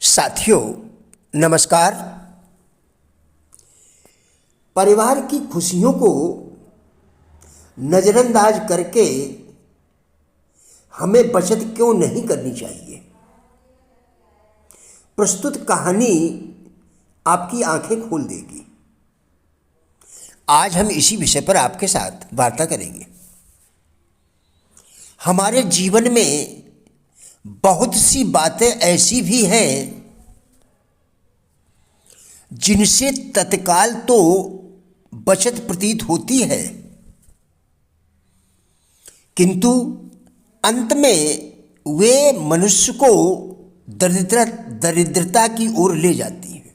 साथियों नमस्कार। परिवार की खुशियों को नज़रअंदाज करके हमें बचत क्यों नहीं करनी चाहिए। प्रस्तुत कहानी आपकी आंखें खोल देगी। आज हम इसी विषय पर आपके साथ वार्ता करेंगे। हमारे जीवन में बहुत सी बातें ऐसी भी हैं जिनसे तत्काल तो बचत प्रतीत होती है, किंतु अंत में वे मनुष्य को दरिद्रता की ओर ले जाती हैं।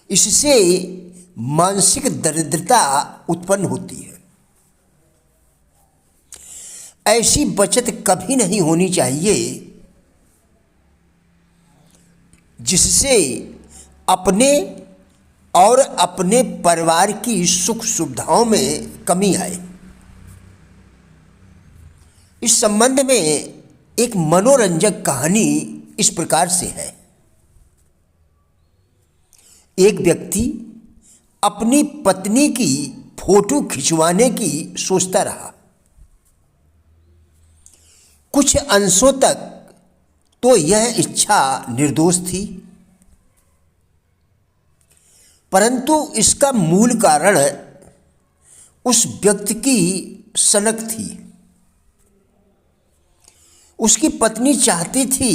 इससे मानसिक दरिद्रता उत्पन्न होती है। ऐसी बचत कभी नहीं होनी चाहिए जिससे अपने और अपने परिवार की सुख सुविधाओं में कमी आए। इस संबंध में एक मनोरंजक कहानी इस प्रकार से है। एक व्यक्ति अपनी पत्नी की फोटो खिंचवाने की सोचता रहा। कुछ अंशों तक तो यह इच्छा निर्दोष थी, परंतु इसका मूल कारण उस व्यक्ति की सनक थी। उसकी पत्नी चाहती थी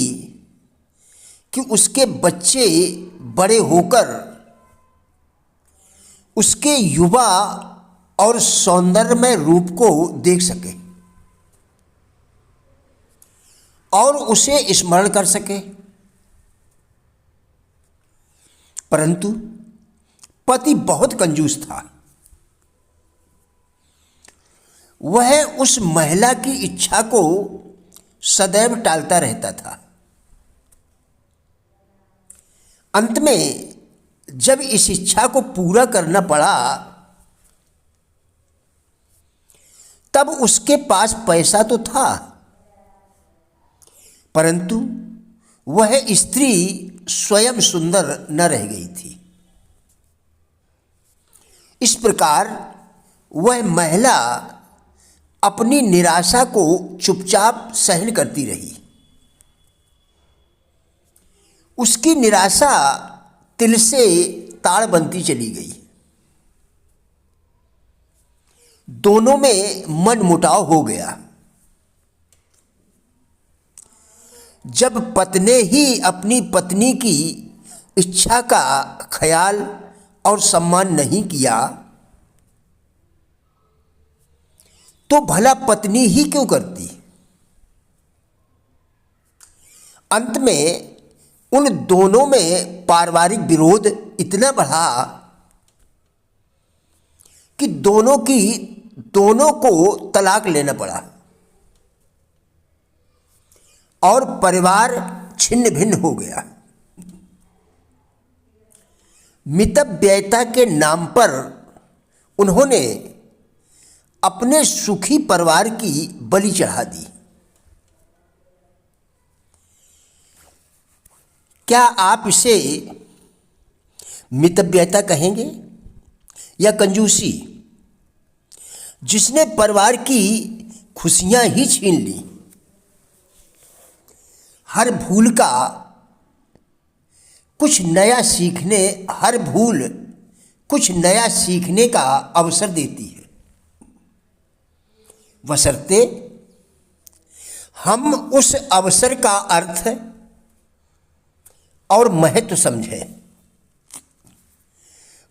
कि उसके बच्चे बड़े होकर उसके युवा और सौंदर्यमय रूप को देख सके और उसे स्मरण कर सके, परंतु पति बहुत कंजूस था। वह उस महिला की इच्छा को सदैव टालता रहता था। अंत में जब इस इच्छा को पूरा करना पड़ा, तब उसके पास पैसा तो था, परंतु वह स्त्री स्वयं सुंदर न रह गई थी। इस प्रकार वह महिला अपनी निराशा को चुपचाप सहन करती रही। उसकी निराशा तिल से ताड़ बनती चली गई। दोनों में मनमुटाव हो गया। जब पत्नी ही अपनी पत्नी की इच्छा का ख्याल और सम्मान नहीं किया, तो भला पत्नी ही क्यों करती। अंत में उन दोनों में पारिवारिक विरोध इतना बढ़ा कि दोनों को तलाक लेना पड़ा और परिवार छिन्न भिन्न हो गया। मितव्ययिता के नाम पर उन्होंने अपने सुखी परिवार की बलि चढ़ा दी। क्या आप इसे मितव्ययिता कहेंगे या कंजूसी, जिसने परिवार की खुशियां ही छीन ली। हर भूल कुछ नया सीखने का अवसर देती है, बशर्ते हम उस अवसर का अर्थ और महत्व समझें।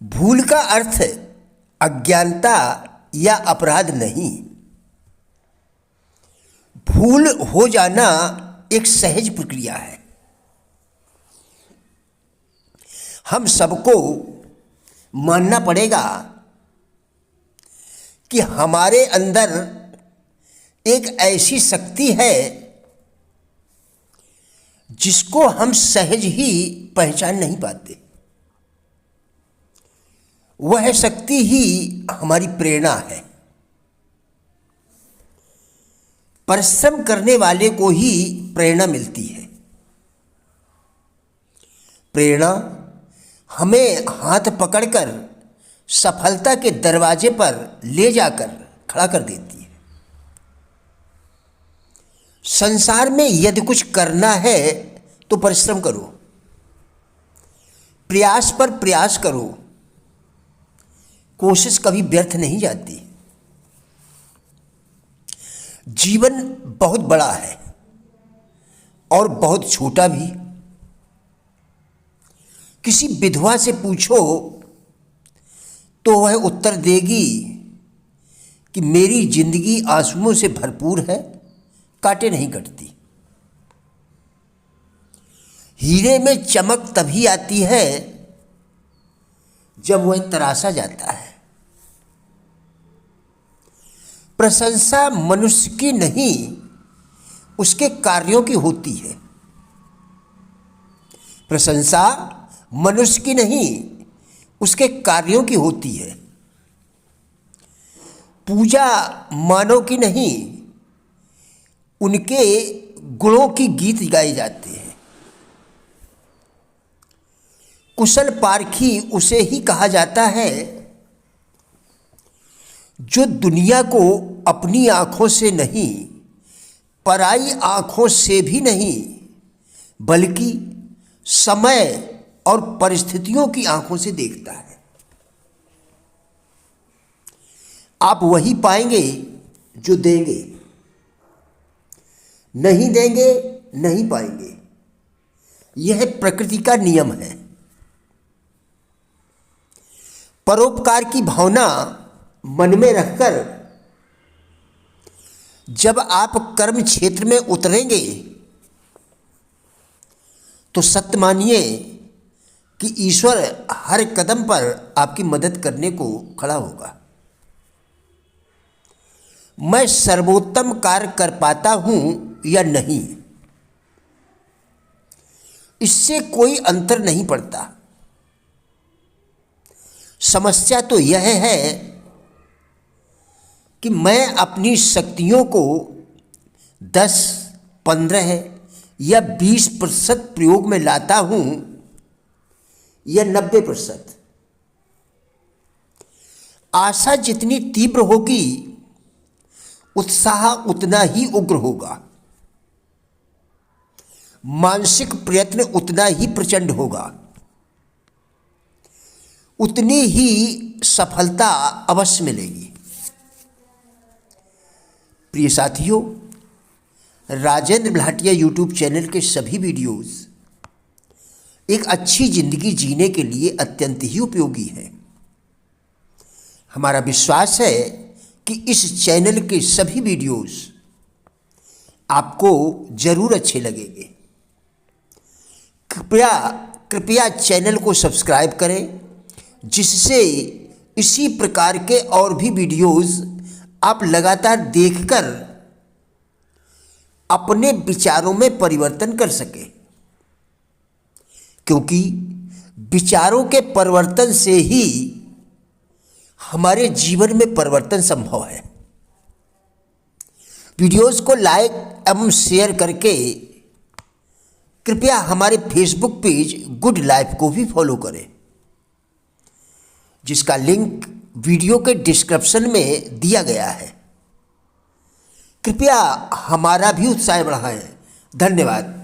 भूल का अर्थ अज्ञानता या अपराध नहीं। भूल हो जाना एक सहज प्रक्रिया है। हम सबको मानना पड़ेगा कि हमारे अंदर एक ऐसी शक्ति है जिसको हम सहज ही पहचान नहीं पाते। वह शक्ति ही हमारी प्रेरणा है। परिश्रम करने वाले को ही प्रेरणा मिलती है। प्रेरणा हमें हाथ पकड़कर सफलता के दरवाजे पर ले जाकर खड़ा कर देती है। संसार में यदि कुछ करना है तो परिश्रम करो, प्रयास पर प्रयास करो, कोशिश कभी व्यर्थ नहीं जाती। जीवन बहुत बड़ा है और बहुत छोटा भी। किसी विधवा से पूछो तो वह उत्तर देगी कि मेरी जिंदगी आंसुओं से भरपूर है, कांटे नहीं कटती। हीरे में चमक तभी आती है जब वह तराशा जाता है। प्रशंसा मनुष्य की नहीं, उसके कार्यों की होती है। प्रशंसा मनुष्य की नहीं, उसके कार्यों की होती है। पूजा मानव की नहीं, उनके गुणों की गीत गाए जाते हैं। कुशल पारखी उसे ही कहा जाता है जो दुनिया को अपनी आंखों से नहीं, पराई आंखों से भी नहीं, बल्कि समय और परिस्थितियों की आंखों से देखता है। आप वही पाएंगे जो देंगे, नहीं देंगे नहीं पाएंगे। यह प्रकृति का नियम है। परोपकार की भावना मन में रखकर जब आप कर्म क्षेत्र में उतरेंगे तो सत्य मानिए कि ईश्वर हर कदम पर आपकी मदद करने को खड़ा होगा। मैं सर्वोत्तम कार्य कर पाता हूं या नहीं, इससे कोई अंतर नहीं पड़ता। समस्या तो यह है कि मैं अपनी शक्तियों को 10, 15 या 20% प्रयोग में लाता हूं या 90%। आशा जितनी तीव्र होगी, उत्साह उतना ही उग्र होगा। मानसिक प्रयत्न उतना ही प्रचंड होगा, उतनी ही सफलता अवश्य मिलेगी। प्रिय साथियों, राजेंद्र भाटिया यूट्यूब चैनल के सभी वीडियोस एक अच्छी जिंदगी जीने के लिए अत्यंत ही उपयोगी है। हमारा विश्वास है कि इस चैनल के सभी वीडियोस आपको जरूर अच्छे लगेंगे। कृपया चैनल को सब्सक्राइब करें, जिससे इसी प्रकार के और भी वीडियोस आप लगातार देखकर अपने विचारों में परिवर्तन कर सके, क्योंकि विचारों के परिवर्तन से ही हमारे जीवन में परिवर्तन संभव है। वीडियोस को लाइक एवं शेयर करके कृपया हमारे फेसबुक पेज गुड लाइफ को भी फॉलो करें, जिसका लिंक वीडियो के डिस्क्रिप्शन में दिया गया है। कृपया हमारा भी उत्साह बढ़ाएं। धन्यवाद।